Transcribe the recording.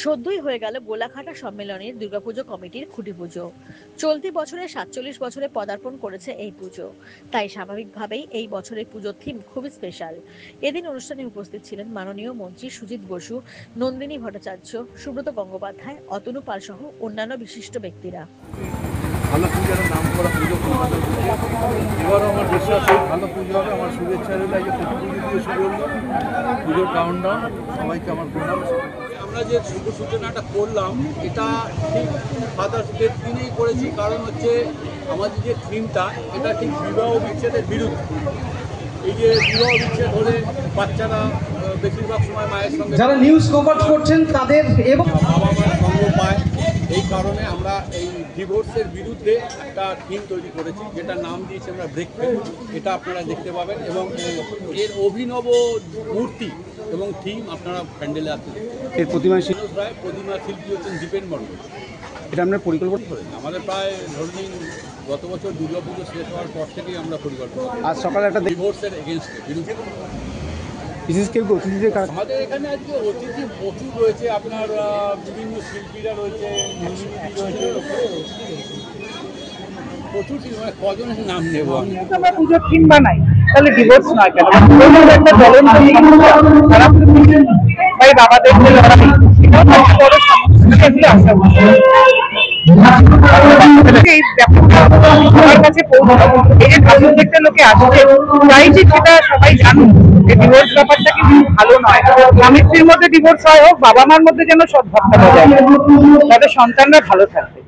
সদ্যই হয়ে গেল গোলাঘাটা সম্মেলনের দুর্গাপুজো কমিটির খুঁটি পুজো। চলতি বছরে ৪৭ বছরে পদার্পণ করেছে এই পুজো। তাই স্বাভাবিকভাবেই এই বছরের পুজোর থিম খুবই স্পেশাল। এদিন অনুষ্ঠানে উপস্থিত ছিলেন মাননীয় মন্ত্রী সুজিত বসু, নন্দিনী ভট্টাচার্য, সুব্রত গঙ্গোপাধ্যায়, অতনু পাল সহ অন্যান্য বিশিষ্ট ব্যক্তিরা। ভালো পুজোর নাম করা পুজো এবার আমার বিশ্বাস এই ভালো পুজো হবে। আমার শুভেচ্ছা রইল যে পুজো দিয়ে শুরু হলো পুজোর কাউন্টডাউন। সবাইকে আমার প্রণাম। আমরা যে শুভ সূচনাটা করলাম এটা ঠিক ফাদার্স ডের দিনেই করেছি, কারণ হচ্ছে আমাদের যে থিমটা এটা ঠিক বিবাহ বিচ্ছেদের বিরুদ্ধে। এই যে বিবাহ বিচ্ছেদ হলে বাচ্চারা বেশিরভাগ সময় মায়ের সঙ্গে, যারা নিউজ কভার করছেন তাদের এবং বাবা মায়ের সঙ্গ পায়, এই কারণে আমরা এই ডিভোর্সের বিরুদ্ধে একটা থিম তৈরি করেছি, যেটা নাম দিয়েছি আমরা ব্রেক ফ্রি। এটা আপনারা দেখতে পাবেন এবং এর অভিনব মূর্তি এবং থিম আপনারা প্যান্ডেলে আসতে এর প্রতিমা রায় প্রতিমা শিল্পী হচ্ছেন দীপেন মণ্ডল। এটা আমরা পরিকল্পনা করেছি আমাদের প্রায় ধরে নিন গত বছর দুর্গাপুজো শেষ হওয়ার পর থেকেই আমরা পরিকল্পনা আজ সকালে একটা ডিভোর্সের এগেনস্টে বিরুদ্ধে। বিশেষ কেউ অতিথিদের কাছে আমাদের এখানে আজকে অতিথি প্রচুর রয়েছে, আপনার বিভিন্ন শিল্পীরা রয়েছে, প্রচুর মানে কজনের নাম নেব আমি। আমরা পুজোর থিম বানাই তাহলে ডিভোর্স নয় কেন, একটা জ্বলন্ত তারা ভাই বাবাদের যে লড়াই সেটাও একটা বড় সমস্যা আসা এই ব্যাপারটা সবার কাছে পৌঁছানো। এই যে প্রত্যেকটা লোকে আসছে চাইছি সেটা সবাই জানুক যে ডিভোর্স ব্যাপারটা কিন্তু ভালো নয়। স্বামী স্ত্রীর মধ্যে ডিভোর্স হয় হোক, বাবা মার মধ্যে যেন সদ্ভাবটা বজায় তাদের সন্তানরা ভালো থাকবে।